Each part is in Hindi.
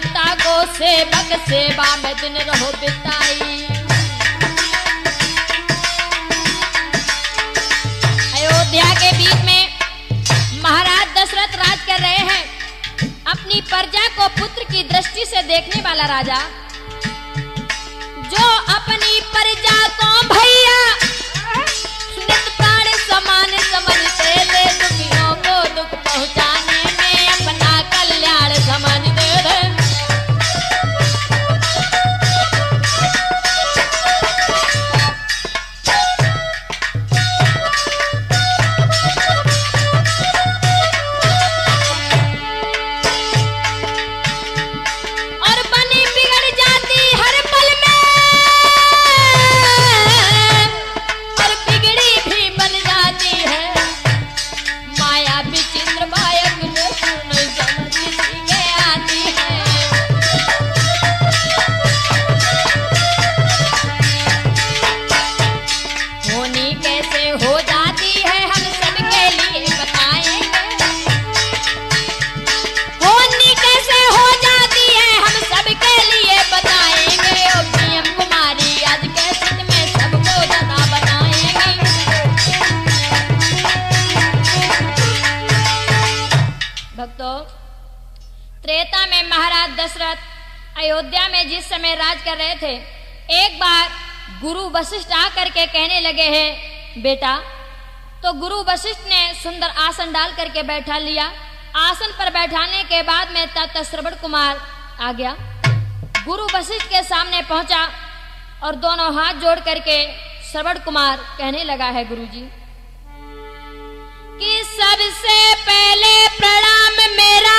पिता को सेवक सेवा में दिन रहो बिताई। अयोध्या के बीच में महाराज दशरथ राज कर रहे हैं। अपनी प्रजा को पुत्र की दृष्टि से देखने वाला राजा, जो अपनी प्रजा को भैया नित प्राण समान समझते थे, दुखियों को दुख पहुंचाने में अपना कल्याण समझते थे। त्रेता में महाराज दशरथ अयोध्या में जिस समय राज कर रहे थे, एक बार गुरु वशिष्ठ आकर के कहने लगे हैं बेटा। तो गुरु वशिष्ठ ने सुंदर आसन डाल करके बैठा लिया। आसन पर बैठाने के बाद में तब श्रवण कुमार आ गया, गुरु वशिष्ठ के सामने पहुंचा और दोनों हाथ जोड़ करके श्रवण कुमार कहने लगा है गुरुजी कि सबसे पहले प्रणाम मेरा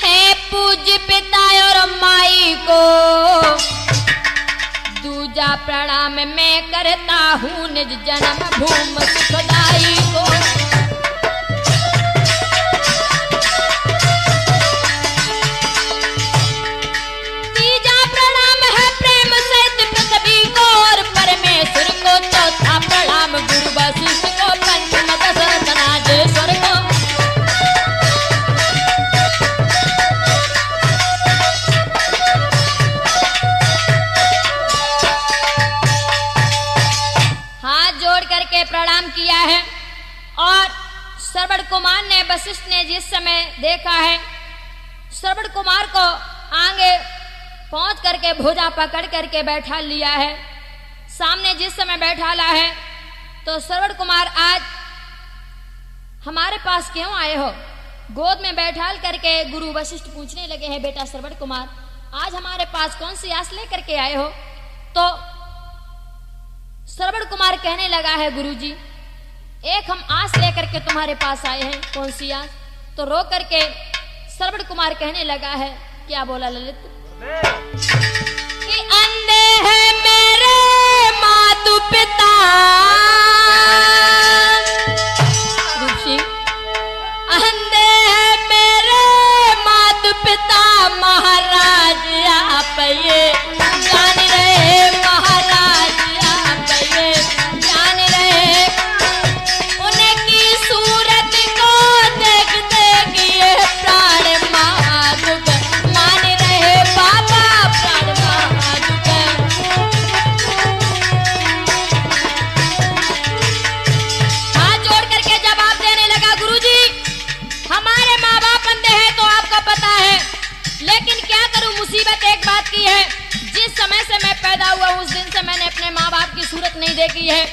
है पूज्य पिता और माई को, दूजा प्रणाम मैं करता हूँ निज जन्म भूमि सुखदाई को। तीजा प्रणाम है प्रेम सहित पृथ्वी को और परमेश्वर को, चौथा प्रणाम गुरु वशिष्ठ को, पंचम दशरथ राजेश्वर को। प्रणाम किया है और श्रवण कुमार ने वशिष्ठ ने जिस समय देखा है, श्रवण कुमार को आगे पहुंच करके भुजा पकड़ करके बैठा लिया है। सामने जिस समय बैठाला है तो श्रवण कुमार आज हमारे पास क्यों आए हो? गोद में बैठाल करके गुरु वशिष्ठ पूछने लगे हैं बेटा श्रवण कुमार आज हमारे पास कौन सी आस लेकर के आए हो? तो श्रवण कुमार कहने लगा है गुरुजी एक हम आस लेकर के तुम्हारे पास आए हैं। कौन सी आस? तो रो करके श्रवण कुमार कहने लगा है, क्या बोला ललित कि अंधे हैं मेरे मातु पिता, अंधे हैं मेरे मातु पिता, महाराज आप ये जान रहे, महाराज आप ये जान रहे, उनकी सूरत को देख देख ये प्राण महादुख मान रहे, बाबा प्राण महादुख। हाथ जोड़ करके जवाब देने लगा गुरुजी हमारे माँ बाप अंधे हैं तो आपको पता है, लेकिन क्या करूं मुसीबत एक बात की है, जिस समय से मैं पैदा हुआ उस दिन से मैंने अपने माँ बाप की सूरत नहीं देखी है।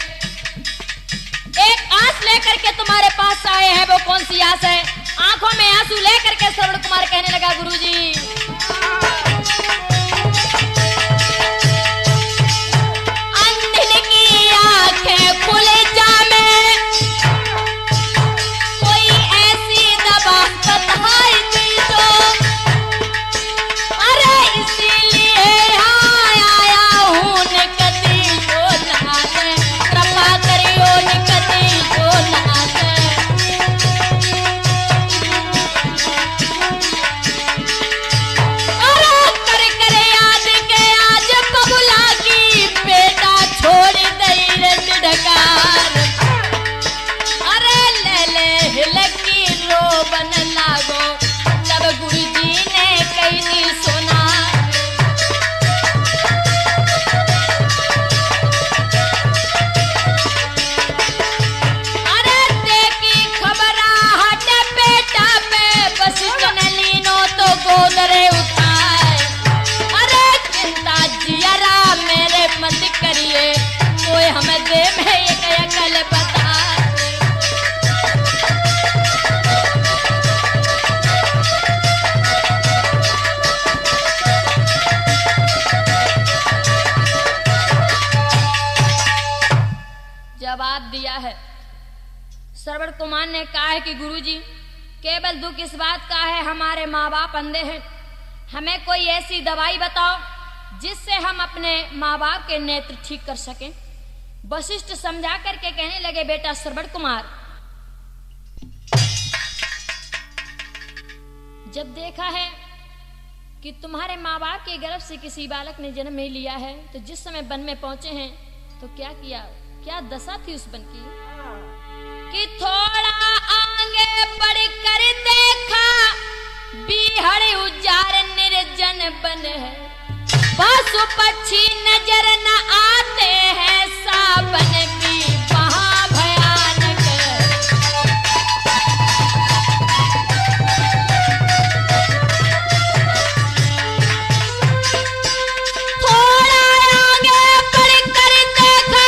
एक आस लेकर के तुम्हारे पास आए हैं, वो कौन सी आस है? आंखों में आंसू लेकर के श्रवण कुमार कहने लगा गुरुजी अंधन की आंखें खुल जामे, कोई ऐसी दवा बताई दी तो, अरे इसीलिए आया हूँ निकती जो नाथ, कृपा करियो निकती जो नाथ। है। श्रवण कुमार ने कहा है कि गुरुजी, केवल दुख इस बात का है हमारे माँ बाप अंधे हैं, हमें कोई ऐसी दवाई बताओ जिससे हम अपने माँ बाप के नेत्र ठीक कर सकें। वशिष्ठ समझा करके कहने लगे, बेटा श्रवण कुमार, जब देखा है कि तुम्हारे माँ बाप के गर्भ से किसी बालक ने जन्म नहीं लिया है, तो जिस समय वन में पहुंचे हैं तो क्या किया, क्या दशा थी उस वन की कि थोड़ा आगे बढ़कर देखा बिहड़ उजाड़ निर्जन बन है, पशु पक्षी नजर न आते हैं, सावन भी वहां भयानक। थोड़ा आगे बढ़कर देखा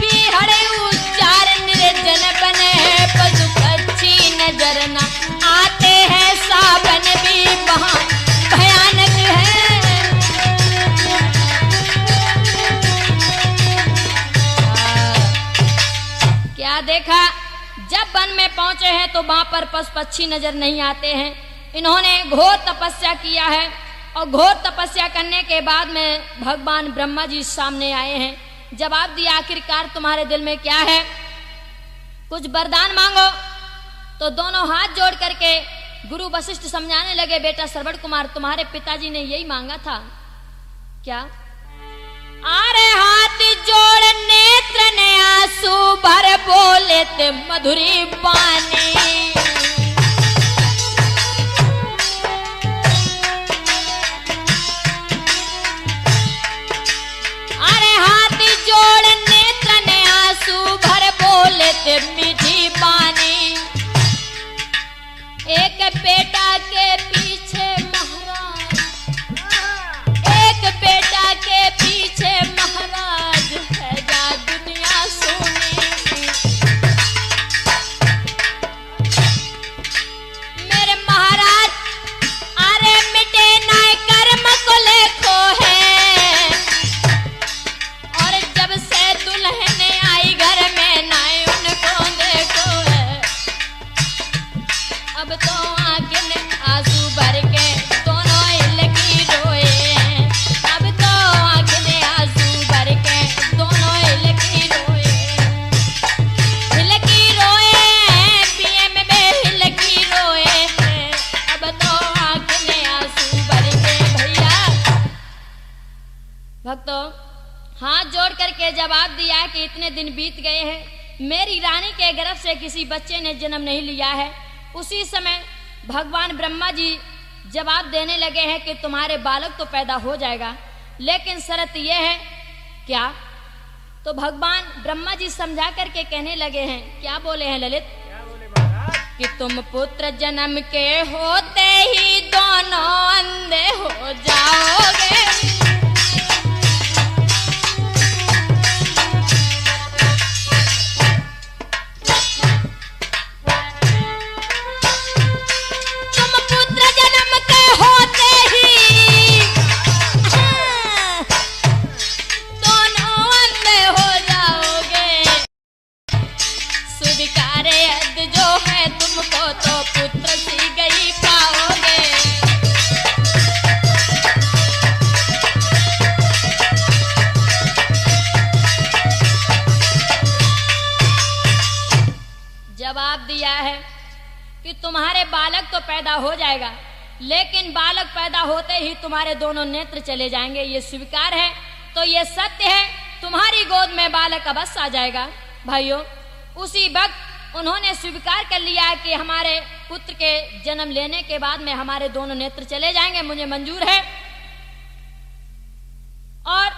बिहड़ उजाड़ निर्जन बने, पशु नजर न आते हैं, सावन भी वहां भयानक है। क्या देखा, जब वन में पहुंचे हैं तो वहां पर पशु पक्षी नजर नहीं आते हैं। इन्होंने घोर तपस्या किया है और घोर तपस्या करने के बाद में भगवान ब्रह्मा जी सामने आए हैं, जवाब दिया आखिरकार तुम्हारे दिल में क्या है, कुछ वरदान मांगो। तो दोनों हाथ जोड़ करके गुरु वशिष्ठ समझाने लगे, बेटा श्रवण कुमार, तुम्हारे पिताजी ने यही मांगा था। क्या? अरे हाथ जोड़ नेत्र ने आंसू भर बोले ते मधुरी बानी, अरे हाथ जोड़ नेत्र ने आंसू भर बोले ते मीठी बानी, एक बेटा के पीछे महाराज, एक बेटा के पीछे महाराज है जा दुनिया सोने। मेरे महाराज, अरे मिटे ना कर्म को लेखो है, और जब से दुल्हन आई घर में ना उनको देखो है, अब तो आंखें आंसू भर के दोनों हिलकी रोए हैं, अब तो आंखें आंसू भर के दोनों हिलकी रोए हैं, पीएम में हिलकी रोए हैं, अब तो आंखें आंसू भर के। भैया भक्तों, हाथ जोड़ करके जवाब दिया कि इतने दिन बीत गए हैं, मेरी रानी के गर्भ से किसी बच्चे ने जन्म नहीं लिया है। उसी समय भगवान ब्रह्मा जी जवाब देने लगे हैं कि तुम्हारे बालक तो पैदा हो जाएगा, लेकिन शर्त यह है। क्या? तो भगवान ब्रह्मा जी समझा करके कहने लगे हैं, क्या बोले हैं ललित? क्या बोले महाराज? कि तुम पुत्र जन्म के होते ही दोनों अंधे हो जाओगे, तुमको तो पुत्र सी गई पाओगे। जवाब दिया है कि तुम्हारे बालक तो पैदा हो जाएगा, लेकिन बालक पैदा होते ही तुम्हारे दोनों नेत्र चले जाएंगे, ये स्वीकार है। तो ये सत्य है, तुम्हारी गोद में बालक अवश्य आ जाएगा। भाइयों, उसी वक्त उन्होंने स्वीकार कर लिया कि हमारे पुत्र के जन्म लेने के बाद में हमारे दोनों नेत्र चले जाएंगे, मुझे मंजूर है। और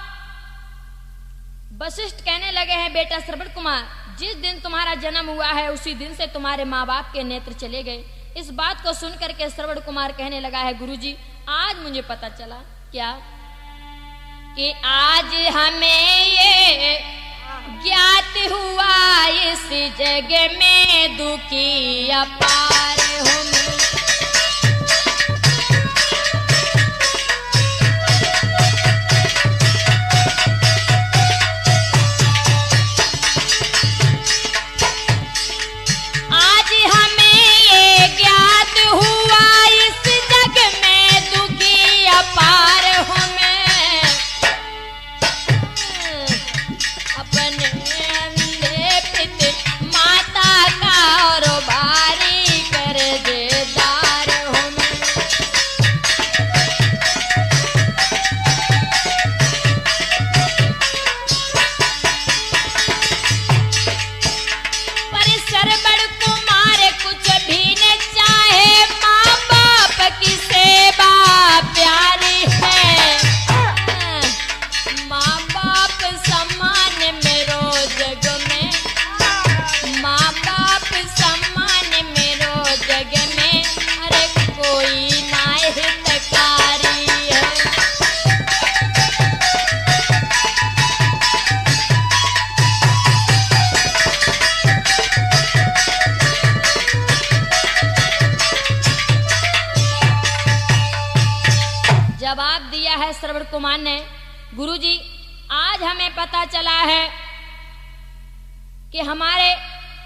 वशिष्ठ कहने लगे हैं, बेटा श्रवण कुमार, जिस दिन तुम्हारा जन्म हुआ है उसी दिन से तुम्हारे माँ बाप के नेत्र चले गए। इस बात को सुनकर के श्रवण कुमार कहने लगा है, गुरुजी आज मुझे पता चला। क्या? कि आज हमें ये ज्ञात हुआ इस जग में दुखी अपार हूँ। श्रवण कुमार ने, गुरुजी आज हमें पता चला है कि हमारे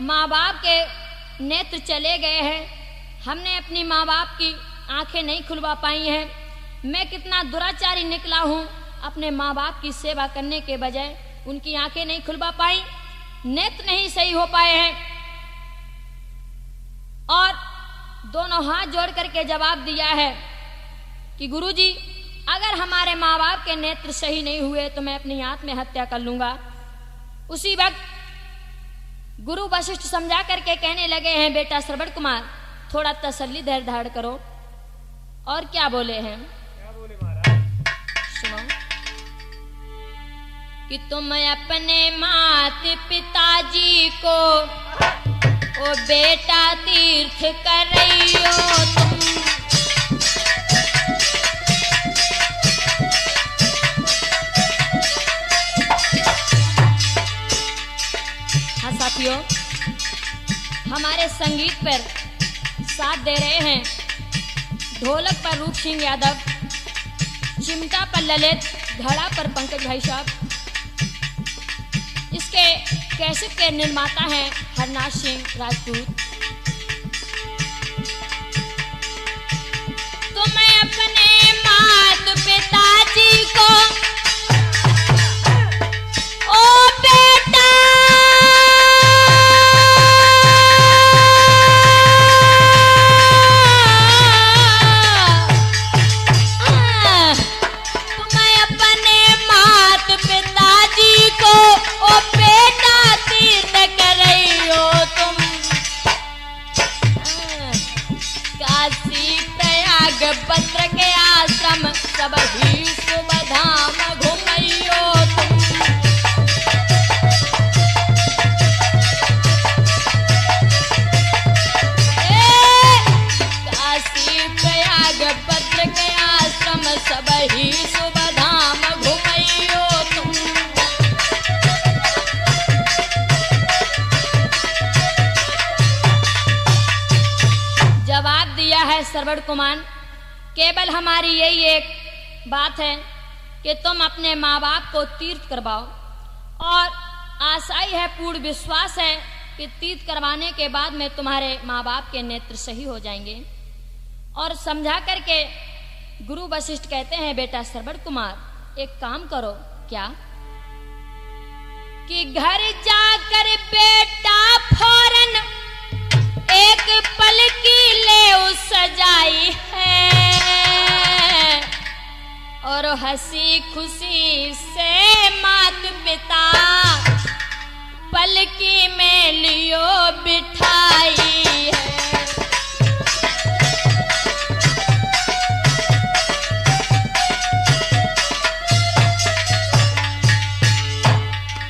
माँ बाप के नेत्र चले गए हैं, हमने अपनी माँ बाप की आंखें नहीं खुलवा पाई हैं। मैं कितना दुराचारी निकला हूँ, अपने माँ बाप की सेवा करने के बजाय उनकी आंखें नहीं खुलवा पाई, नेत्र नहीं सही हो पाए हैं। और दोनों हाथ जोड़ करके जवाब दिया है कि गुरुजी अगर हमारे माँ बाप के नेत्र सही नहीं हुए तो मैं अपनी आत्महत्या कर लूंगा। उसी वक्त गुरु वशिष्ठ समझा करके कहने लगे हैं, बेटा श्रवण कुमार थोड़ा तसल्ली धैर्य धारण करो। और क्या बोले हैं, क्या बोले महाराज? सुनो कि तुम अपने माता पिताजी को ओ बेटा तीर्थ कर रही हो तुम। हाँ साथियों, हमारे संगीत पर साथ दे रहे हैं ढोलक पर रूप सिंह यादव, चिमटा पर ललित, घड़ा पर पंकज भाई साहब। इसके कैसेट के निर्माता हैं हरनाथ सिंह राजपूत। तुम अपने माता पिताजी को ओ बेटा पत्र के आश्रम सब ही शुभ धाम घुमैयो तुम। काशी प्रयाग पत्र के आश्रम सब ही शुभ धाम घुमैयो तुम। जवाब दिया है श्रवण कुमार, केवल हमारी यही एक बात है कि तुम अपने माँ बाप को तीर्थ करवाओ, और आशा ही है, पूर्ण विश्वास है कि तीर्थ करवाने के बाद में तुम्हारे माँ बाप के नेत्र सही हो जाएंगे। और समझा करके गुरु वशिष्ठ कहते हैं, बेटा श्रवण कुमार एक काम करो। क्या? कि घर जाकर बेटा फौरन एक पल की ले सजाई है, और हंसी खुशी से माता पिता पलकी में लियो बिठाई है।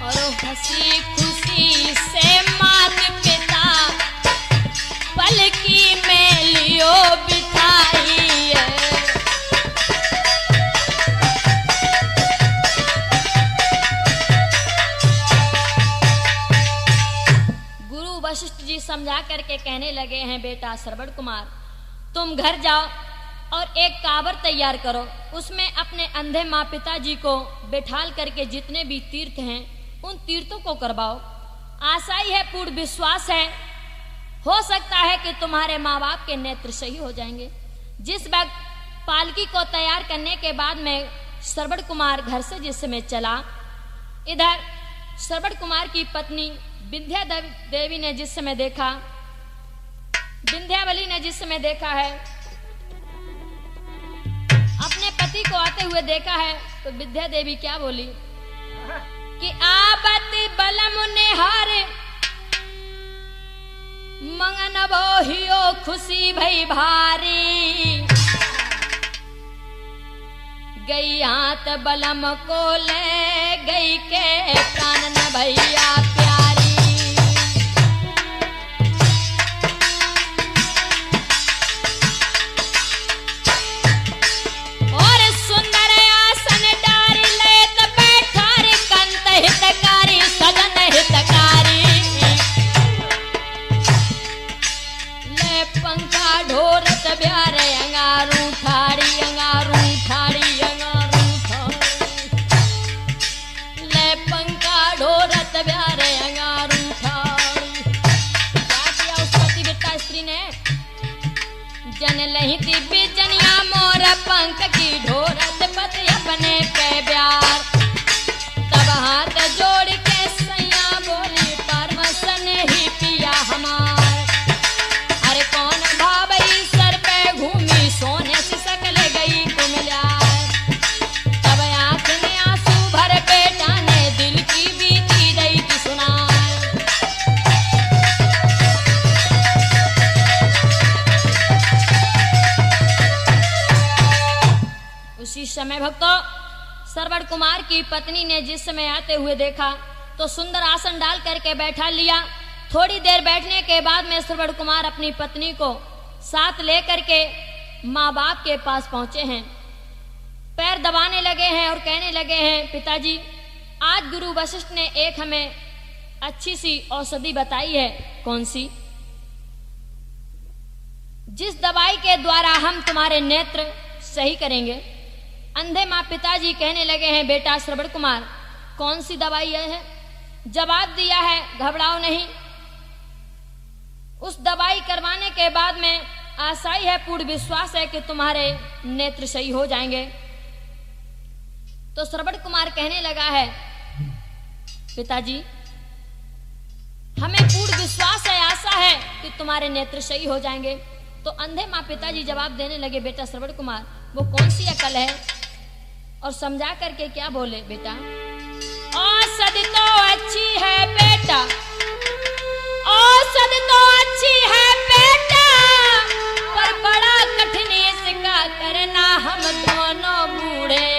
और हंसी खुशी से माता पिता पलकी में लियो बिठाई है। वशिष्ठ जी समझा करके कहने लगे हैं, बेटा श्रवण कुमार तुम घर जाओ और एक कांवर तैयार करो, उसमें अपने अंधे माँ पिता जी को बैठाल करके जितने भी तीर्थ हैं उन तीर्थों को करवाओ। आशा ही है, पूर्ण विश्वास है, हो सकता है कि तुम्हारे माँ बाप के नेत्र सही हो जाएंगे। जिस वक्त पालकी को तैयार करने के बाद में श्रवण कुमार घर से जिस समय चला, इधर श्रवण कुमार की पत्नी विंध्या देवी ने जिस समय देखा, विंध्यावली ने जिस समय देखा है, अपने पति को आते हुए देखा है, तो विंध्या देवी क्या बोली कि आबत बलम नेहार मंगन बोहियो खुशी भई भारी, गई हाथ बलम को ले गई के प्राण न भैया प्यारी। और सुंदर आसन डारी लेत बैठा रे कंत हितकारी सदन हितकारी, ले पंखा ढोरत ब्यारे अंगारू ठाड़ी अंगारू ठाड़ी अंगारू कहा स्त्री ने, जन लही दिव्य जनिया मोर पंख की ढोरत पति अपने पे ब्यार। तब हाथ जोड़ के सैया बोली परमसन ही पिया हमार। अरे कौन भावई सर पे घूमी सोने से सकल गई कुमल्यार। तब आंख में आंसू भर बेटा ने दिल की बीती रही थी सुनार। उसी समय भक्तों सरवण कुमार की पत्नी ने जिस समय आते हुए देखा तो सुंदर आसन डाल करके बैठा लिया। थोड़ी देर बैठने के बाद में सरवण कुमार अपनी पत्नी को साथ लेकर के माँ बाप के पास पहुंचे हैं। पैर दबाने लगे हैं और कहने लगे हैं, पिताजी आज गुरु वशिष्ठ ने एक हमें अच्छी सी औषधि बताई है। कौन सी? जिस दवाई के द्वारा हम तुम्हारे नेत्र सही करेंगे। अंधे माँ पिताजी कहने लगे हैं, बेटा श्रवण कुमार कौन सी दवाई है? जवाब दिया है, घबराओ नहीं, उस दवाई करवाने के बाद में आशा ही है, पूर्ण विश्वास है कि तुम्हारे नेत्र सही हो जाएंगे। तो श्रवण कुमार कहने लगा है, पिताजी हमें पूर्ण विश्वास है, आशा है कि तुम्हारे नेत्र सही हो जाएंगे। तो अंधे माँ पिताजी जवाब देने लगे, बेटा श्रवण कुमार वो कौन सी अकल है? और समझा करके क्या बोले, बेटा औषधि तो अच्छी है बेटा, औषधि तो अच्छी है बेटा, पर बड़ा कठिन इसका करना हम दोनों बूढ़े।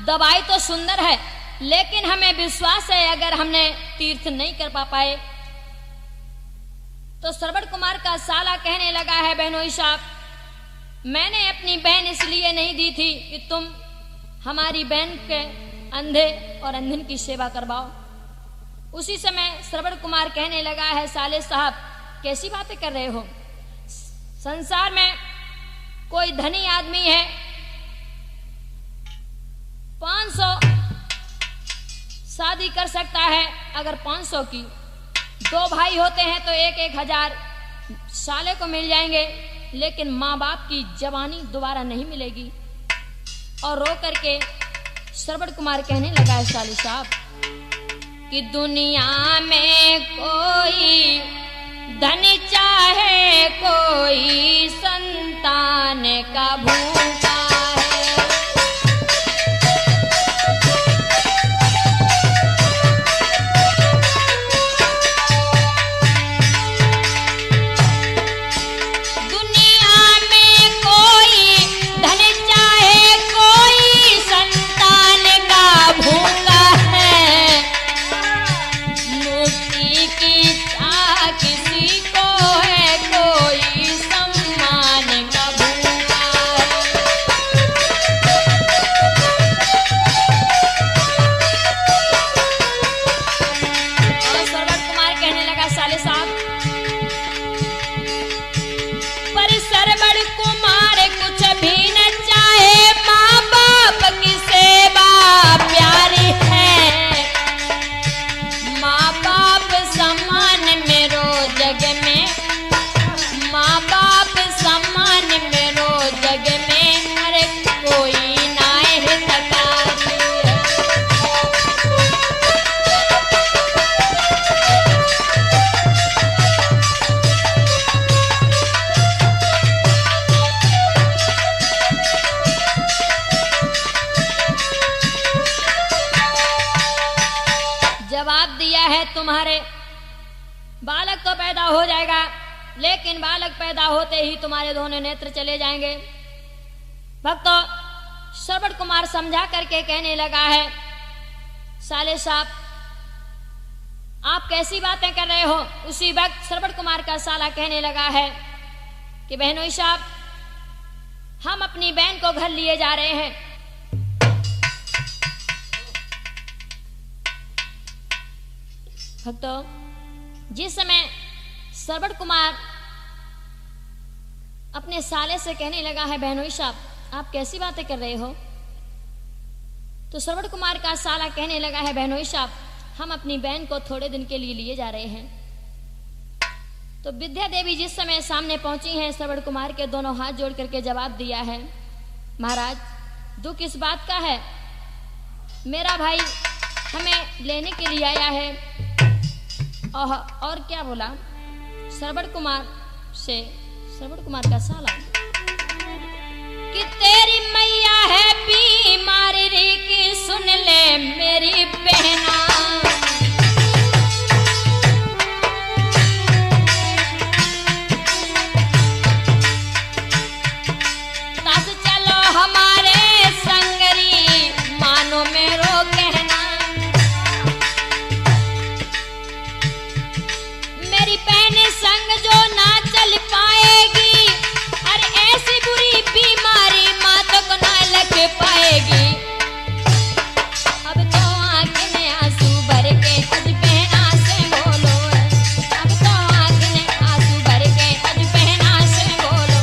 दवाई तो सुंदर है, लेकिन हमें विश्वास है अगर हमने तीर्थ नहीं कर पाए। तो श्रवण कुमार का साला कहने लगा है, बहनोई साहब मैंने अपनी बहन इसलिए नहीं दी थी कि तुम हमारी बहन के अंधे और अंधन की सेवा करवाओ। उसी समय श्रवण कुमार कहने लगा है, साले साहब कैसी बातें कर रहे हो? संसार में कोई धनी आदमी है 500 शादी कर सकता है, अगर 500 की 2 भाई होते हैं तो 1,000 साले को मिल जाएंगे, लेकिन माँ बाप की जवानी दोबारा नहीं मिलेगी। और रो करके श्रवण कुमार कहने लगा है, साले साहब कि दुनिया में कोई धन चाहे कोई संतान का भूखा है। पैदा हो जाएगा, लेकिन बालक पैदा होते ही तुम्हारे दोनों नेत्र चले जाएंगे। भक्तों, श्रवण कुमार समझा करके कहने लगा है, साले साहब आप कैसी बातें कर रहे हो। उसी वक्त श्रवण कुमार का साला कहने लगा है कि बहनोई साहब, हम अपनी बहन को घर लिए जा रहे हैं। भक्तों, जिस समय श्रवण कुमार अपने साले से कहने लगा है, बहनोई साहब आप कैसी बातें कर रहे हो, तो श्रवण कुमार का साला कहने लगा है, बहनोई साहब हम अपनी बहन को थोड़े दिन के लिए जा रहे हैं। तो विद्या देवी जिस समय सामने पहुंची हैं, श्रवण कुमार के दोनों हाथ जोड़ करके जवाब दिया है, महाराज दुख इस बात का है, मेरा भाई हमें लेने के लिए आया है। और क्या बोला श्रवण कुमार से, श्रवण कुमार का साला, कि तेरी मैया है बीमार रे की सुन ले मेरी बहना, तस चलो हमारे संगरी मानो मेरो कहना, मेरी बहन संग जो ना चल पाएगी, अरे ऐसी बुरी बीमारी माँ तो को ना लग पाएगी। अब तो आँख में आंसू भर के अज बहना से बोलो, अब तो आँख में आंसू भर के अज बहना से बोलो।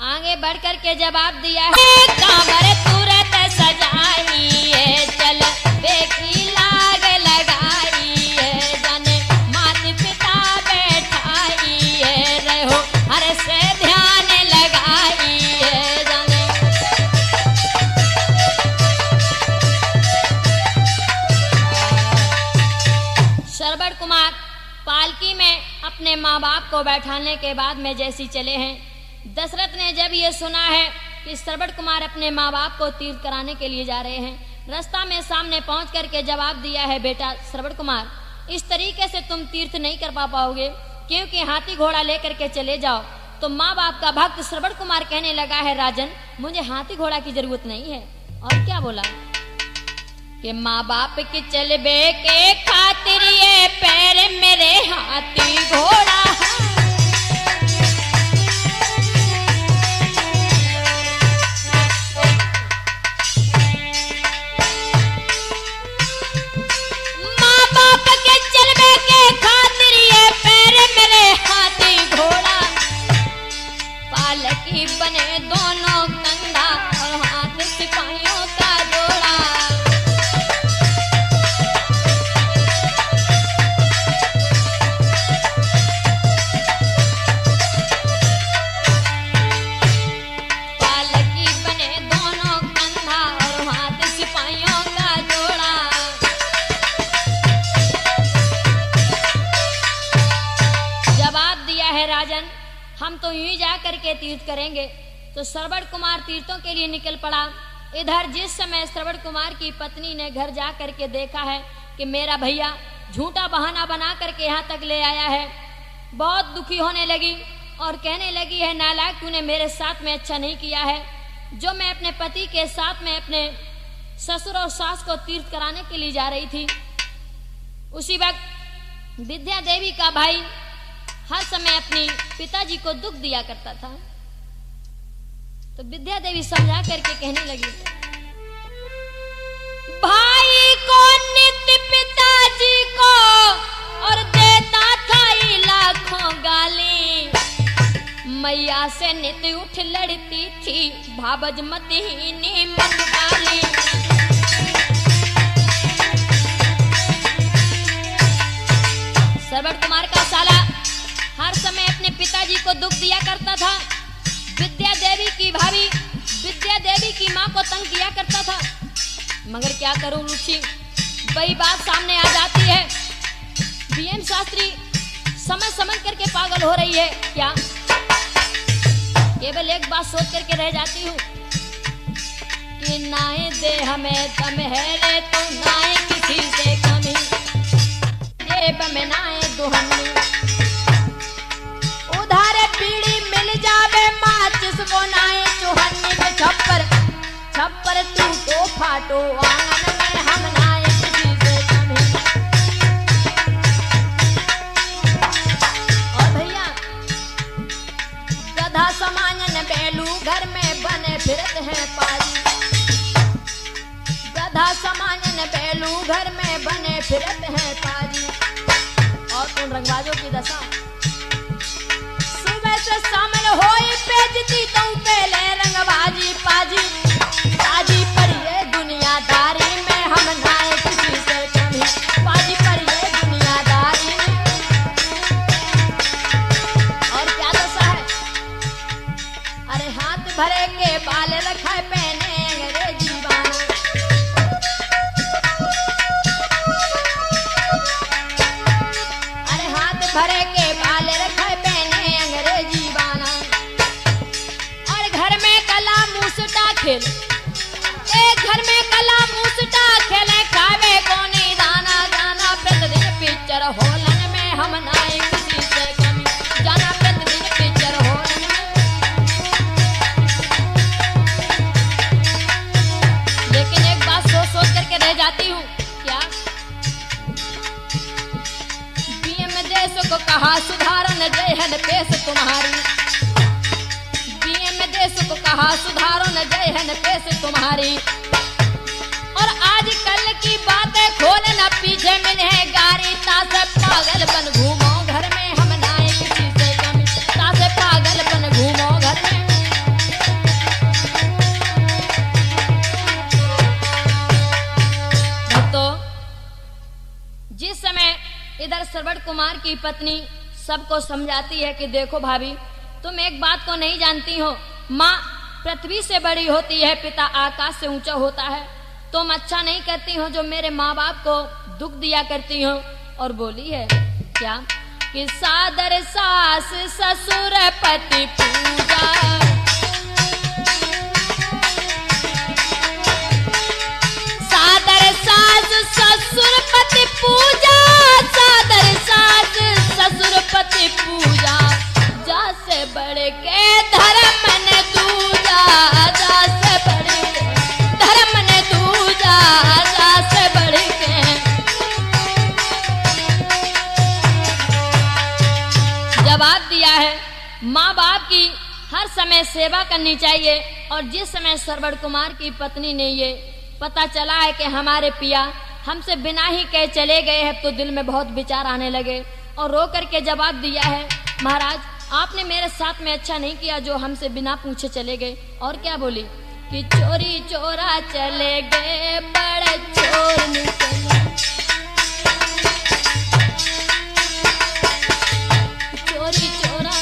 आगे बढ़ करके जवाब दिया है, कांवर तुरंत सजाई है, चल बेकी लाग लगाई है, जाने मात पिता बैठाई है, रहो हर से ध्यान लगाई है, जाने श्रवण कुमार पालकी में अपने माँ बाप को बैठाने के बाद में जैसी चले हैं, दशरथ ने जब ये सुना है कि श्रवण कुमार अपने माँ बाप को तीर्थ कराने के लिए जा रहे हैं, रास्ता में सामने पहुंच करके जवाब दिया है, बेटा श्रवण कुमार इस तरीके से तुम तीर्थ नहीं कर पाओगे, क्योंकि हाथी घोड़ा लेकर के चले जाओ। तो माँ बाप का भक्त श्रवण कुमार कहने लगा है, राजन मुझे हाथी घोड़ा की जरूरत नहीं है। और क्या बोला कि माँ बाप के चलबे के खातिर ये पैर मेरे हाथी घोड़ा, बने दोनों कंधा और हाथ सिपाहियों का जोड़ा। पालकी बने दोनों कंधा और हाथ सिपाहियों का जोड़ा। जवाब दिया है, राजन हम तो यूं ही जा करके तीर्थ करेंगे। तो श्रवण कुमार तीर्थों के लिए निकल पड़ा। इधर जिस समय श्रवण कुमार की पत्नी ने घर जा करके देखा है कि मेरा भैया झूठा बहाना बना करके यहाँ तक ले आया है, बहुत दुखी होने लगी और कहने लगी है, नालायक तूने मेरे साथ में अच्छा नहीं किया है। जो मैं अपने पति के साथ में अपने ससुर और सास को तीर्थ कराने के लिए जा रही थी, उसी वक्त विद्या देवी का भाई हर समय अपनी पिताजी को दुख दिया करता था। तो विद्या देवी समझा करके कहने लगी, भाई को नित्य पिताजी को और देता था लाखों गाली, मैया से नित्य उठ लड़ती थी भाबज मतहीनी मन वाली। श्रवण कुमार का साला हर समय अपने पिताजी को दुख दिया करता था। विद्या देवी की भाभी विद्या देवी की माँ को तंग किया करता था। मगर क्या करूं रुचि, वही बात सामने आ जाती है। बीएम शास्त्री समझ समझ करके पागल हो रही है। क्या केवल एक बात सोच करके रह जाती हूँ कि नाए दे हमें दम है रे तो नाए किसी से कमी, जेब में नाए दुहनी, उधार बीड़ी मिल जावे माचिस वो नाए चुहन्नी में छप्पर छप्पर टूटो फाटो आंगन में हम नाए किसी से कमी। और भैया गधा समानन बेलू घर में बने फिरत हैं पाजी, गधा समानन बेलू घर में बने फिरत हैं पाजी। और उन रंगबाजों की दशा सुबह से शामिल होई बेजती तो पहले रंगबाजी पाजी, पाजी पर ये दुनियादारी में हम नाए किसी से कमी, पाजी पर ये दुनियादारी में। और क्या दशा है, अरे हाथ भरे के बाल रखा पहने अंग्रेजी बाना, अरे हाथ भरे के बाल रखा पहने अंग्रेजी बाना। और घर में कला मूसटा खेल, एक घर में कला मूसटा खेले खावे कोनी दाना, जाना प्रतिदिन पिक्चर हॉलन में हम नाए किसी से कमी, जाना प्रतिदिन पिक्चर हॉलन में। लेकिन एक बात सोच सोच करके रह जाती हूँ। क्या बीएम देश को कहा सुधारन जय हन पेश तुम्हारी, बीएम देश को कहा सुधारो न जय हन पेश तुम्हारी। और आजकल की बातें खोलना पीछे मिले गारी, तासे पागलपन घूमो घर में हम नाए किसी से कमी, तासे पागलपन घूमो घर में। भक्तों जिस समय इधर श्रवण कुमार की पत्नी सबको समझाती है कि देखो भाभी तुम एक बात को नहीं जानती हो, माँ पृथ्वी से बड़ी होती है, पिता आकाश से ऊंचा होता है, तुम अच्छा नहीं करती हो जो मेरे माँ बाप को दुख दिया करती हो। और बोली है क्या कि सादर सास ससुर पति पूजा, सादर सास ससुर पति पूजा, सादर सास ससुर पति पूजा, जा से बढ़ के धर्म ने दूजा, जा से बढ़ के धर्म ने दूजा, जा से बढ़ के। जवाब दिया है माँ बाप की हर समय सेवा करनी चाहिए। और जिस समय श्रवण कुमार की पत्नी ने ये पता चला है कि हमारे पिया हमसे बिना ही कहे चले गए हैं, तो दिल में बहुत विचार आने लगे और रो करके जवाब दिया है महाराज आपने मेरे साथ में अच्छा नहीं किया जो हमसे बिना पूछे चले गए। और क्या बोली कि चोरी चोरा चले गए बड़े चोर निकले, चोरी चोरा,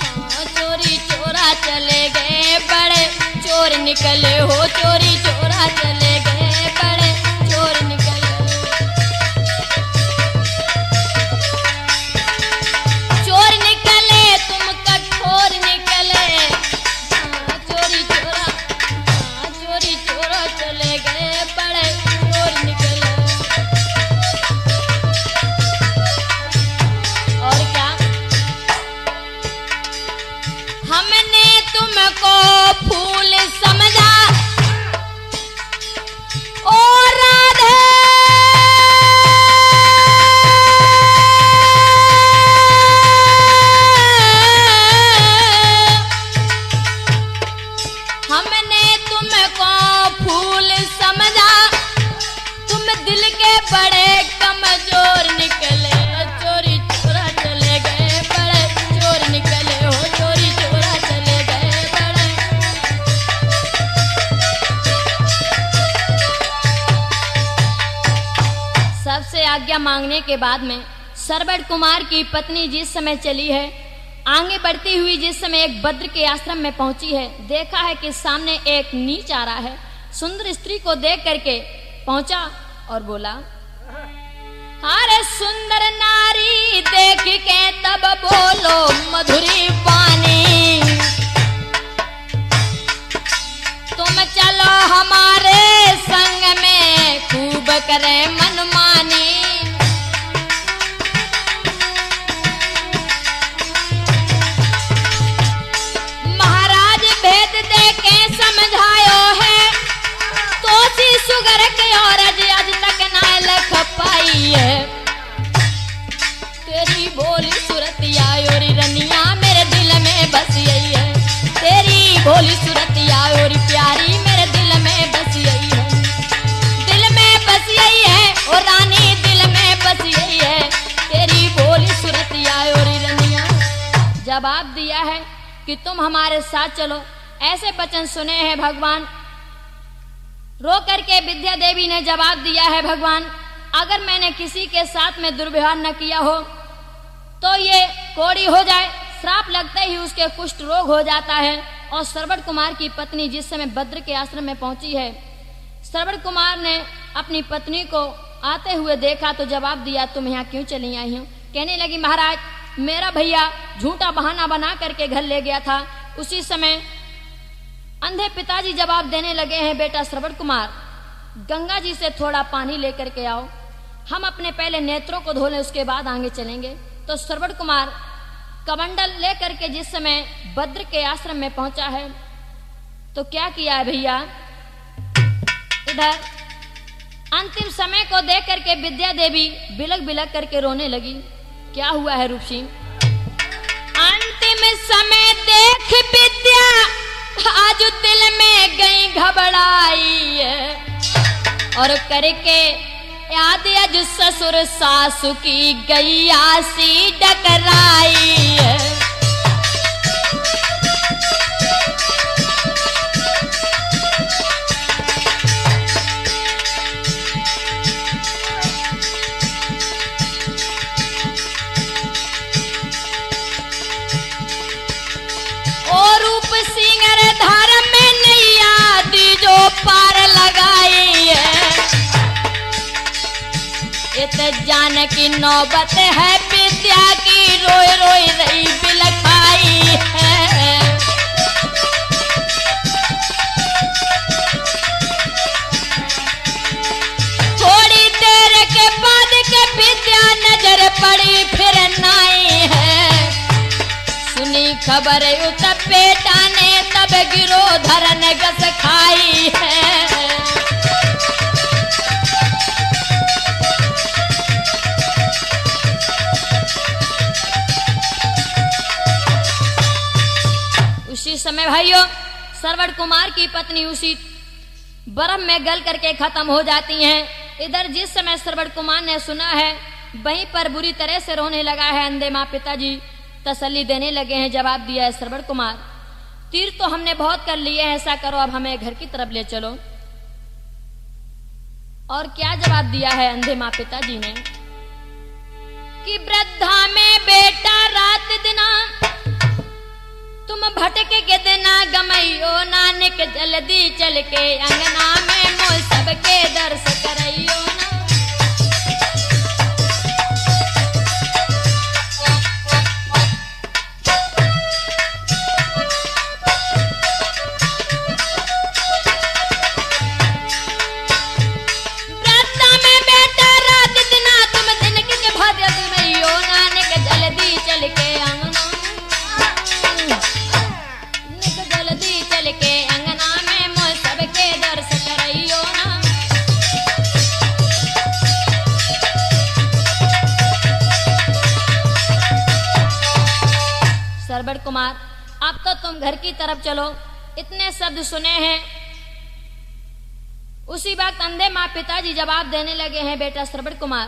हाँ चोरी चोरा चले गए बड़े चोर निकले हो, चोरी चोरा चले गए बड़े चोर निकले। चोर निकले तुम कठोर निकले, हाँ चोरी चोरा, हाँ चोरी चोरा चले गए बड़े चोर निकले। और क्या हमने तुमको फूल समझा ओ राधे, हमने तुमको फूल समझा, तुम दिल के बड़े कमजोर निकले, चोरी चोरा चले गए बड़े चोर निकले हो, चोरी चोरा चले गए बड़े। सबसे आज्ञा मांगने के बाद में श्रवण कुमार की पत्नी जिस समय चली है, आगे बढ़ती हुई जिस समय एक बद्र के आश्रम में पहुंची है, देखा है कि सामने एक नीच आ रहा है। सुंदर स्त्री को देख करके पहुंचा और बोला सुंदर नारी देख के तब बोलो मधुरी वाणी, तुम चलो हमारे संग में खूब करे मनमानी। महाराज भेद दे के समझायो है, तो सी सुगर के और आज तक ना लख पाई है। तेरी भोली सूरतिया ओरी रनिया मेरे दिल में बस यही है, तेरी भोली सूरतिया ओरी प्यारी मेरे दिल में बस यही है, दिल में बस यही है ओ रानी, दिल में बस यही है, तेरी भोली सूरतिया ओरी रनिया। जवाब दिया है कि तुम हमारे साथ चलो, ऐसे वचन सुने हैं भगवान। रो करके विद्या देवी ने जवाब दिया है, भगवान अगर मैंने किसी के साथ में दुर्व्यवहार न किया हो तो ये कोड़ी हो जाए, श्राप लगते ही उसके कुष्ठ रोग हो जाता है। और श्रवण कुमार की पत्नी जिस समय भद्र के आश्रम में पहुंची है, श्रवण कुमार ने अपनी पत्नी को आते हुए देखा तो जवाब दिया, तुम यहाँ क्यों चली आई हो? कहने लगी, महाराज मेरा भैया झूठा बहाना बना करके घर ले गया था। उसी समय अंधे पिताजी जवाब देने लगे हैं, बेटा श्रवण कुमार गंगा जी से थोड़ा पानी लेकर के आओ, हम अपने पहले नेत्रों को धो लें, उसके बाद आगे चलेंगे। तो श्रवण कुमार कमंडल लेकर के जिस समय भद्र के आश्रम में पहुंचा है तो क्या किया है भैया, इधर अंतिम समय को देख करके विद्या देवी बिलक बिलक करके रोने लगी। क्या हुआ है रूपसी? अंतिम समय देख विद्या आज दिल में गई घबराई और करके याद अज ससुर सासु की गई आसी डकराई। और रूप सिंगर धर्म में नैया दी जो पार लगाई है, इत जान की नौबत है विद्या की रोई रोई रही बिलखाई है। थोड़ी देर के बाद के विद्या नजर पड़ी फिर नाई है, सुनी खबर उत बेटा ने तब गिरो धरन गस खाई है। उसी समय भाइयों श्रवण कुमार की पत्नी उसी बर्फ में गल करके खत्म हो जाती हैं। इधर जिस समय श्रवण कुमार ने सुना है वहीं पर बुरी तरह से रोने लगा है। अंधे माँ पिताजी तसल्ली देने लगे हैं। जवाब दिया है श्रवण कुमार, तीर तो हमने बहुत कर लिए हैं, ऐसा करो अब हमें घर की तरफ ले चलो। और क्या जवाब दिया है अंधे माँ पिताजी ने कि वृद्धा में बेटा रात दिना तुम भटके के देना गमैयो नानक जल्दी चल के अंगना में मोल सबके दर्श करैयो ना। वृद्धा में बेटा रात दिना तुम दिन के भाद्य गमैयो नानक जल्दी चल के अंगना चल के अंगना में मोल सबके दर्श करैयो ना। श्रवण कुमार अब तो तुम घर की तरफ चलो, इतने शब्द सुने हैं। उसी वक्त अंधे माँ पिताजी जवाब देने लगे हैं, बेटा श्रवण कुमार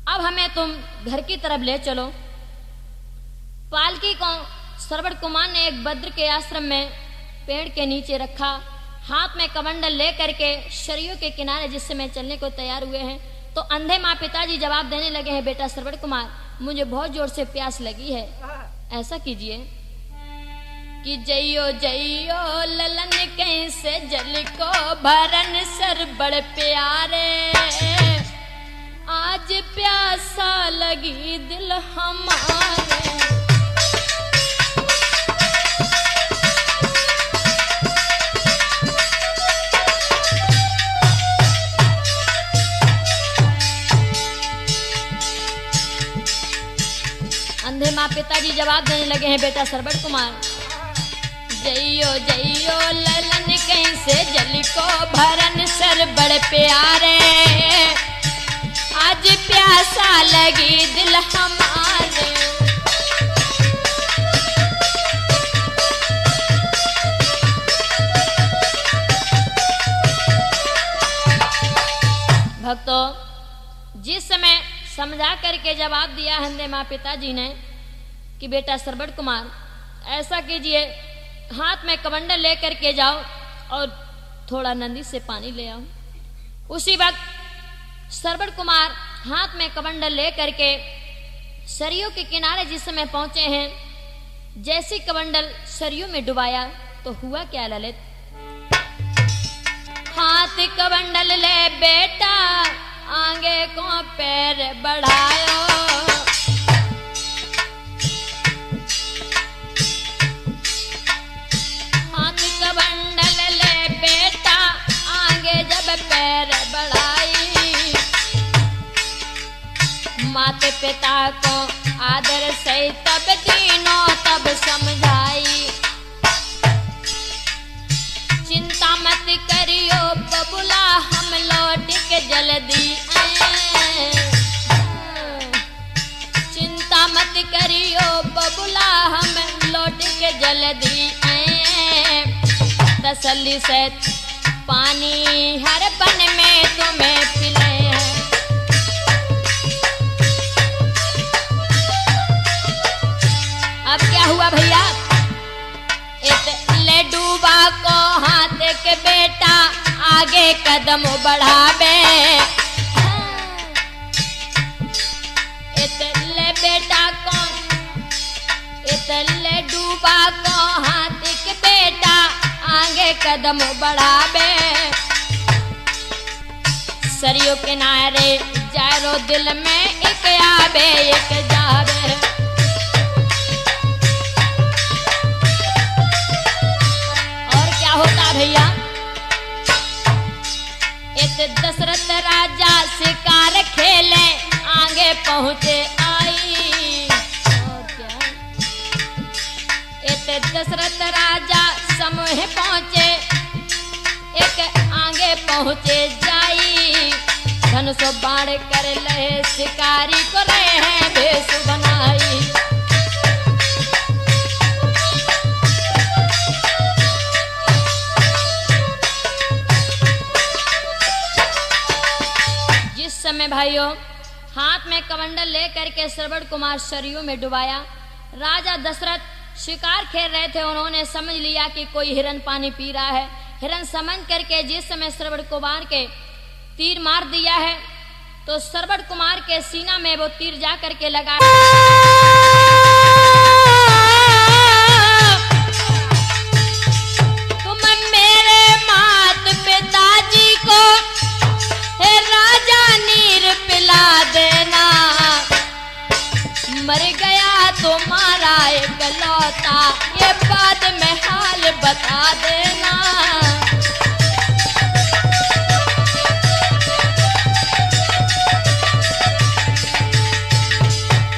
अब हमें तुम घर की तरफ ले चलो। पालकी को श्रवण कुमार ने एक भद्र के आश्रम में पेड़ के नीचे रखा, हाथ में कमंडल लेकर के शरीयों के किनारे जिस समय चलने को तैयार हुए हैं तो अंधे माँ पिताजी जवाब देने लगे हैं, बेटा श्रवण कुमार मुझे बहुत जोर से प्यास लगी है, ऐसा कीजिए कि जइयो जइयो ललन कैसे जल को भरन सर बड़ प्यारे, आज आज प्यासा लगी दिल हमारे। अंधे माँ पिताजी जवाब देने लगे हैं, बेटा सरबट कुमार, जइयो जइयो ललन कहीं से जल को भरन सर बड़ प्यारे, आज प्यासा लगी दिल हमारे। भक्तों, जिस समय समझा करके जवाब दिया अंधे माँ पिताजी ने कि बेटा सरबट कुमार ऐसा कीजिए, हाथ में कमंडल लेकर के जाओ और थोड़ा नदी से पानी ले आओ। उसी वक्त सरबट कुमार हाथ में कमंडल लेकर के सरयू के किनारे जिस समय पहुंचे हैं, जैसी कमंडल सरयू में डुबाया तो हुआ क्या ललित? हाथ कमंडल ले बेटा आगे को पैर बढ़ायो, हाथ कमंडल ले बेटा आगे जब पैर बढ़ाई, माते पिता को आदर से तब तीनों तब समझाई, चिंता मत करियो बबुला हम लौट के जल्दी आए, चिंता मत करियो बबुला हम लौट के जल्दी आए, तसल्ली से पानी हर बन में तुम्हें पिले हैं। अब क्या हुआ भैया? ले डूबा को हाथ के बेटा आगे कदम बढ़ावे, इतले बेटा को इतले डूबा को हाथ के बेटा आगे कदम बढ़ावे, सरयू किनारे जारो दिल में एक आवे एक जावे। होता भैया, इत दशरथ राजा शिकार खेले आगे पहुंचे आई, और क्या इत दशरथ राजा समूह पहुंचे एक आगे पहुंचे जाई, धनुष बाण कर ले शिकारी को रहे हैं भेष बनाई। समय भाइयों हाथ में कमंडल लेकर के सरबट कुमार सरयू में डुबाया, राजा दशरथ शिकार खेल रहे थे, उन्होंने समझ लिया कि कोई हिरन पानी पी रहा है। हिरन समझ करके जिस समय सरबट कुमार के तीर मार दिया है तो सरबट कुमार के सीना में वो तीर जा करके लगा। तुम मेरे मात पिताजी को राजा नीर पिला देना, मर गया तुम्हारा एक लौता, ये बाद में हाल बता देना।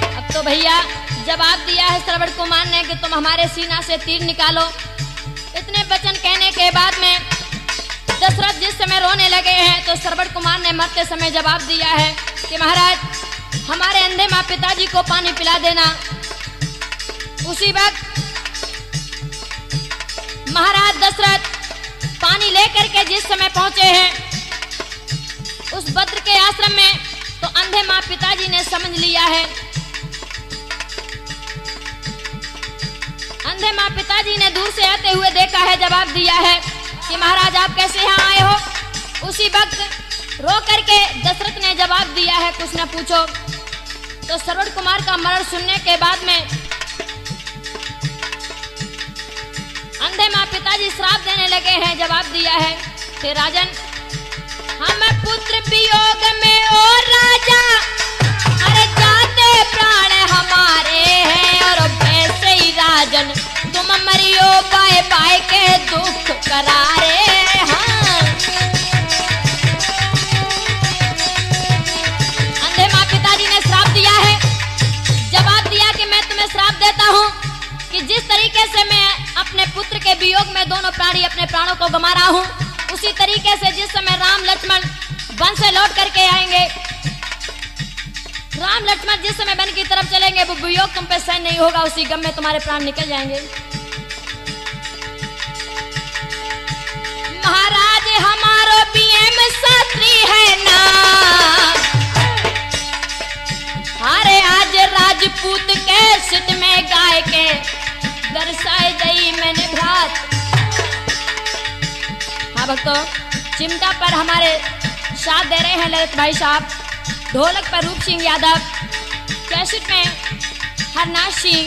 अब तो भैया जवाब दिया है सरबट कुमार ने कि तुम हमारे सीना से तीर निकालो। इतने वचन कहने के बाद में दशरथ जिस समय रोने लगे हैं तो सरबट कुमार ने मरते समय जवाब दिया है कि महाराज हमारे अंधे माँ पिताजी को पानी पिला देना। उसी वक्त महाराज दशरथ पानी लेकर के जिस समय पहुंचे हैं उस बद्र के आश्रम में, तो अंधे माँ पिताजी ने समझ लिया है। अंधे माँ पिताजी ने दूर से आते हुए देखा है, जवाब दिया है कि महाराज आप कैसे यहाँ आए हो। उसी वक्त रो करके दशरथ ने जवाब दिया है, कुछ न पूछो। तो सरबट कुमार का मरण सुनने के बाद में अंधे माँ पिताजी श्राप देने लगे हैं। जवाब दिया है कि राजन हम पुत्र वियोग में और राजा वियोग में दोनों प्राणी अपने प्राणों को गंवा रहा हूँ। उसी तरीके से जिस समय राम लक्ष्मण वन से लौट करके आएंगे, राम लक्ष्मण जिस समय वन की तरफ चलेंगे, वो वियोग तुम पे सहन नहीं होगा, उसी गम में तुम्हारे प्राण निकल जाएंगे। महाराज हमारो पीएम शास्त्री है ना, अरे आज राजपूत के सिट में गाय के दर्शाए दई मैंने भ्रात। हाँ भक्तों, चिमटा पर हमारे साथ दे रहे हैं ललित भाई साहब, ढोलक पर रूप सिंह यादव, कैसेट में हरनाथ सिंह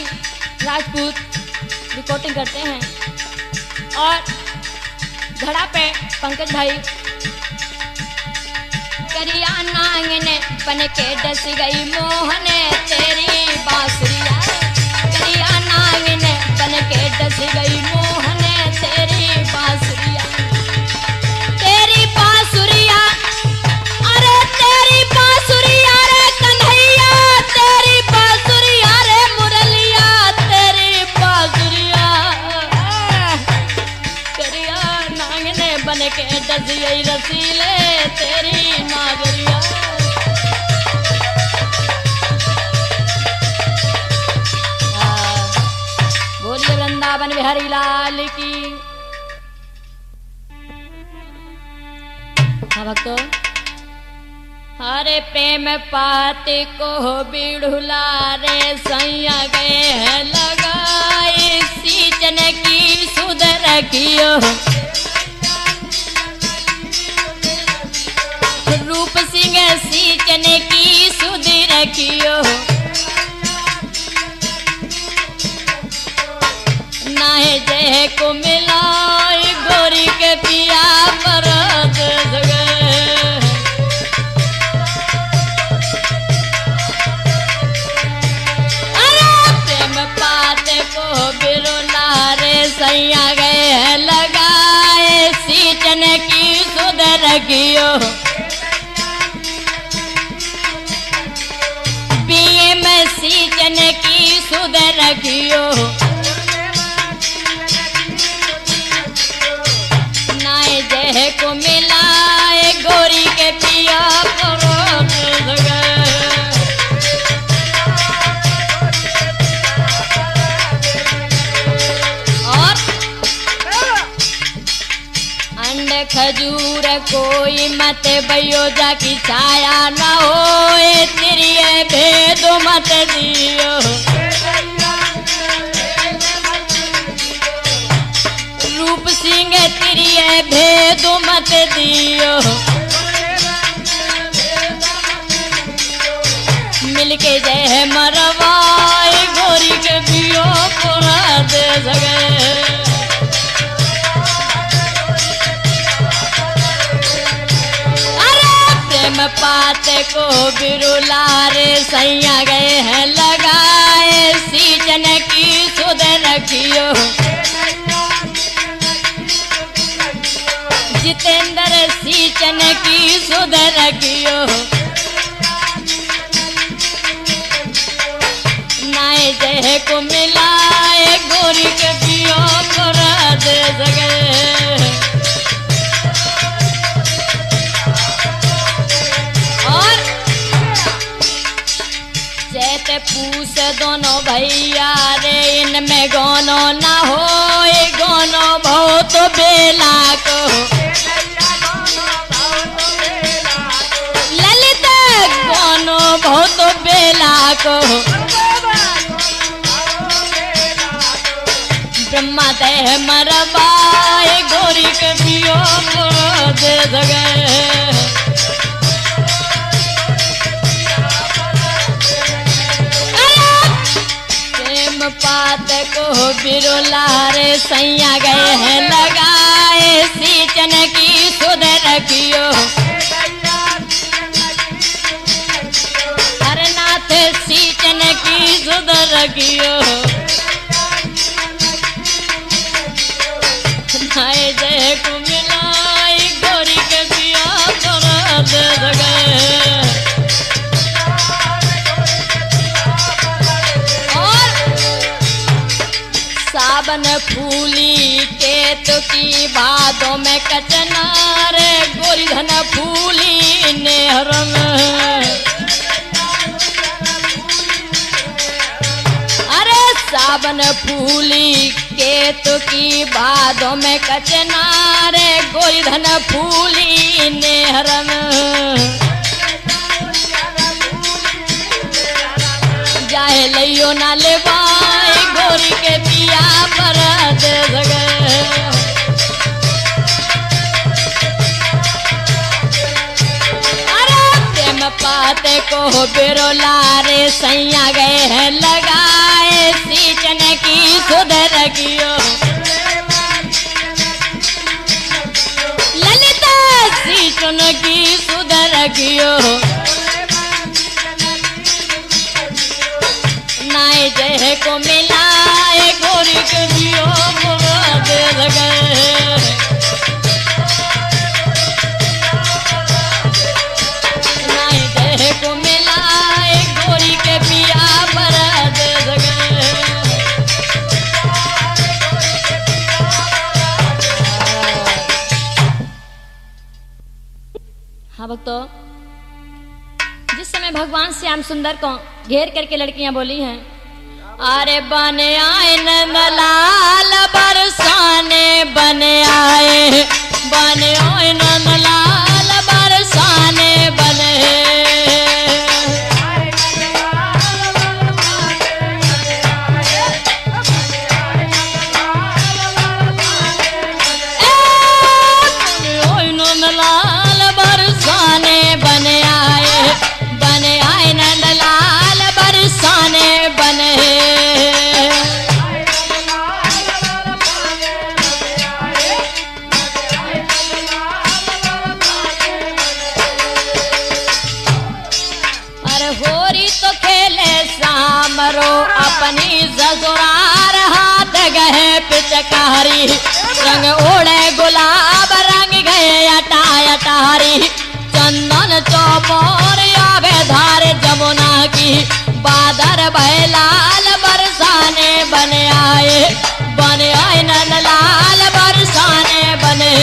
राजपूत रिकॉर्डिंग करते हैं, और घड़ा पे पंकज भाई। करिया नांगने बन के डस गई मोहने तेरी बांसुरिया, करिया नांगने बन के डस गई मोहने तेरी बांसुरिया, तेरी बांसुरिया, अरे तेरी बांसुरिया रे कन्हैया, तेरी बांसुरिया रे मुरलिया, तेरी बांसुरिया, करिया नांगने बन के डस गई रसीले तेरी नागरिया। बोलिए वृंदावन बिहारी लाल की। हाँ भक्तों, हरे प्रेम पाते को बिढ़ुला रे सैया गए हैं लगाए, सींचन की सुध रखियो, रूप सिंह सींचन की सुध रखियो, नाहे जय को मिलाए गोरी के पिया मरद जगह। अरे प्रेम पाते को बिरुला रे सैया गए हैं लगाए, सींचन की सुध रखियो, बीए में सींचन की सुध रखियो, नाए जय को मिलाए गोरी के पिया परोस जगह। और अंड खजूर कोई मत बयो जाकी छाया न होए, तिरिये भेद मत दियो, रूप सिंह तिरिये भेद मत दियो, मिलके जय मरवाए गोरी के पियो पूरा दे सके। प्रेम पाते को बिरुला रे सैया गए हैं लगाए, सींचन की सुध रखियो, जितेंद्र सींचन की सुध रखियो, नाए जय को मिलाए गोरी के पियो पूरा दे सके। पूस दोनों भैया रे इनमें गोनो ना हो, गोनो बहुत बेला को, ललित गोनो बहुत बेला को, ब्रह्मा दे मरवाए गोरी के पियो दे जगह। पात को बिरुला रे सैया गए हैं लगाए, सींचन की सुध रखियो, हरनाथ सींचन की सुध रखियो, नाए जय को मिलाई गोरी के पिया तोरा दे जगह। सावन फूली के केतु की बातों में कचनार गोरी धन फूली नेहर में। अरे सावन फूली केतु की बातों में कचनार गोरी धन फूली नेहर में। जाए लियो ना लेवाए गोरी के पिया पर दे सके। अरे प्रेम पाते को बिरोला रे सैया गए हैं लगाए सींचन की सुधर कियो। ललिता सींचन की सुधर कियो। नाय जय को मिलाए गोरी के दियो मुरा दे गए। नाय जय को मिलाए गोरी के पिया पर दे गए। हाँ भक्तों, जिस समय भगवान श्याम सुंदर को घेर करके लड़कियां बोली हैं, अरे बन आए नंदलाल बरसाने बन आए नंदलाल बरसाने बने। नंदलाल बरसाने बन आए नंदलाल बरसाने बने। अरे होरी तो खेले सामरो अपनी ससुरार हाथ गए पिचकारी रंग ओढ़े गुलाब रंग गए अटारी। चंदन चौपोर आवे धार जमुना की बादर भय लाल बरसाने बन आए नंदलाल बरसाने बने।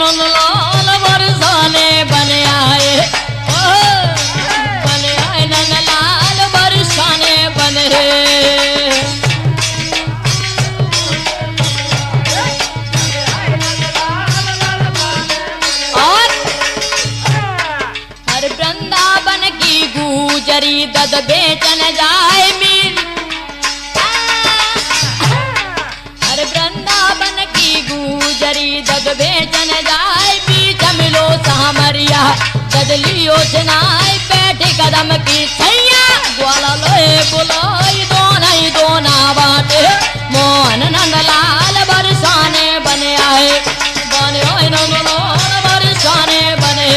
नंदलाल बरसाने बन आए नंदलाल बरसाने बने। गुजरी दद बेचन जाए मीर। हर वृंदावन की गुजरी दद बेचन जाए बीच मिलो सामरिया दद लियो जनाए बैठे कदम की छैया ग्वाला लोए बुलाई दोना बाटे मोहन नंदलाल बरसाने बने आए नंदलाल बरसाने बने।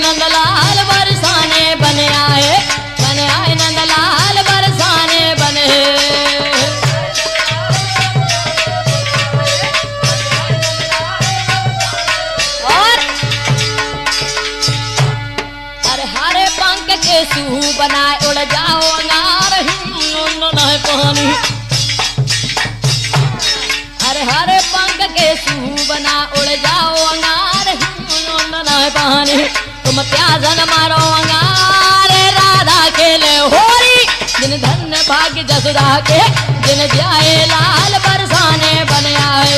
नंदलाल बरसाने बने आए नंदलाल बरसाने बने। और अरे हरे पंख के सू बनाए उड़ जाओ अंगार पानी। अरे हरे पंख के सू बना उड़ जाओ अंगार पानी। तुम प्याजन मारो अंगार राधा खेले होरी जिन धन भाग्य जसुदा के जिन जाए लाल बरसाने बन आए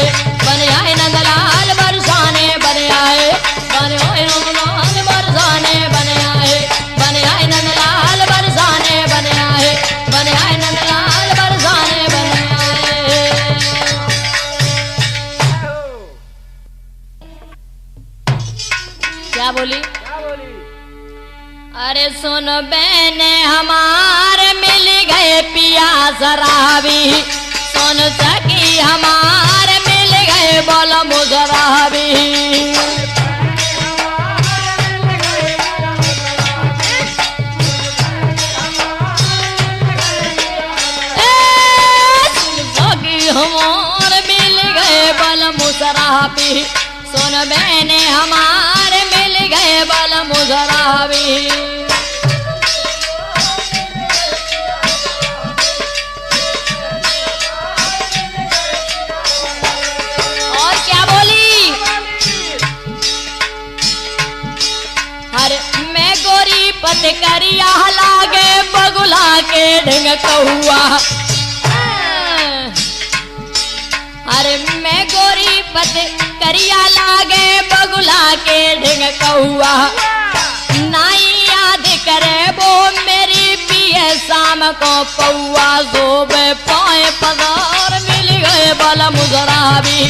नंदलाल बरसाने बन आए नंदलाल बरसाने बन आए नंदलाल बरसाने बन आए नंदलाल बरसाने बन आए। क्या बोली? अरे सुन बहने हमारे मिल गए पिया शराबी सुन सकी हमारे मिल गए बोल मुजराबी। शराबी, सुन बहने हमारे मिल गए बलम शराबी। और क्या बोली? अरे मैं गोरी पत करिया लागे बगुला के ढंग कहुआ। अरे मैं गोरी पत करिया लागे बगुला के ढंग कहुआ। नाई याद करे वो मेरी पिए शाम को पौआ। जोबे पाए पगार मिल गए बलम शराबी,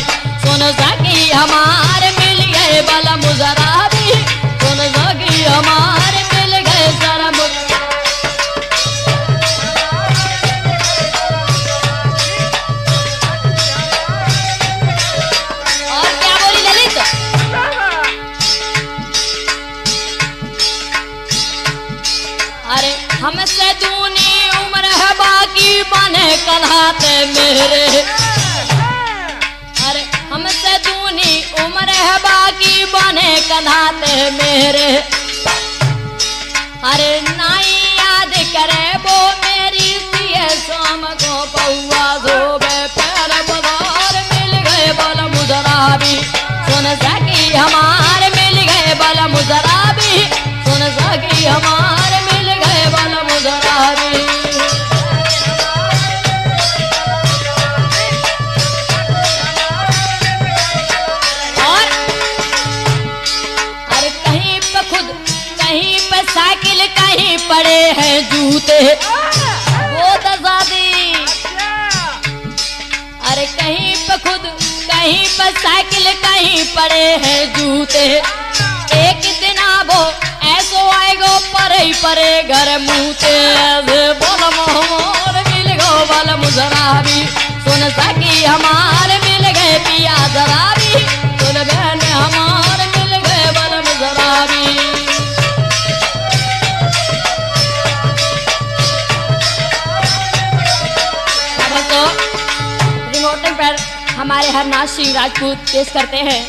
सुन सकी हमारे मिल गए बलम शराबी, सुन सकी हमारे मिल गए शरम। और क्या बोली ललित? अरे हमसे दूनी उम्र है बाकी बने कन्हाते मेरे। अरे हमसे दूनी उम्र है बाकी बने कन्हाते मेरे। अरे नाई याद करे वो मेरी पिए शाम को पौआ। जोबे पैर बदार मिल गए बलम शराबी, सुन सकी हमारे मिल गए बलम शराबी, सुन सकी हमारे मिल गए बलम शराबी। और अरे कहीं पे खुद, कहीं पे साइकिल, कहीं पड़े हैं जूते। वो दसादी। अरे कहीं पे खुद, कहीं पे साइकिल, कहीं पड़े हैं जूते। एक दिन वो ऐसो आएगो परे परे घर मुँहते। बलम हमारे मिल गो बलम शराबी, सुन सकी हमारे मिल गए पिया शराबी, सुन बहन हमारे मिल गए बलम शराबी। अब तो रिमोटिंग पर हमारे हरनाथ सिंह राजपूत पेश करते हैं,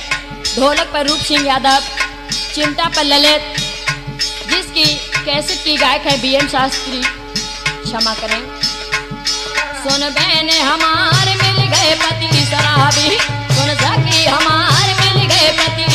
ढोलक पर रूप सिंह यादव, चिमटा पर ललित, जिसकी कैसेट की गायक है बीएम शास्त्री, क्षमा करें। सुन बहने हमारे मिल गए पति शराबी, सुन सकी हमारे मिल गए पति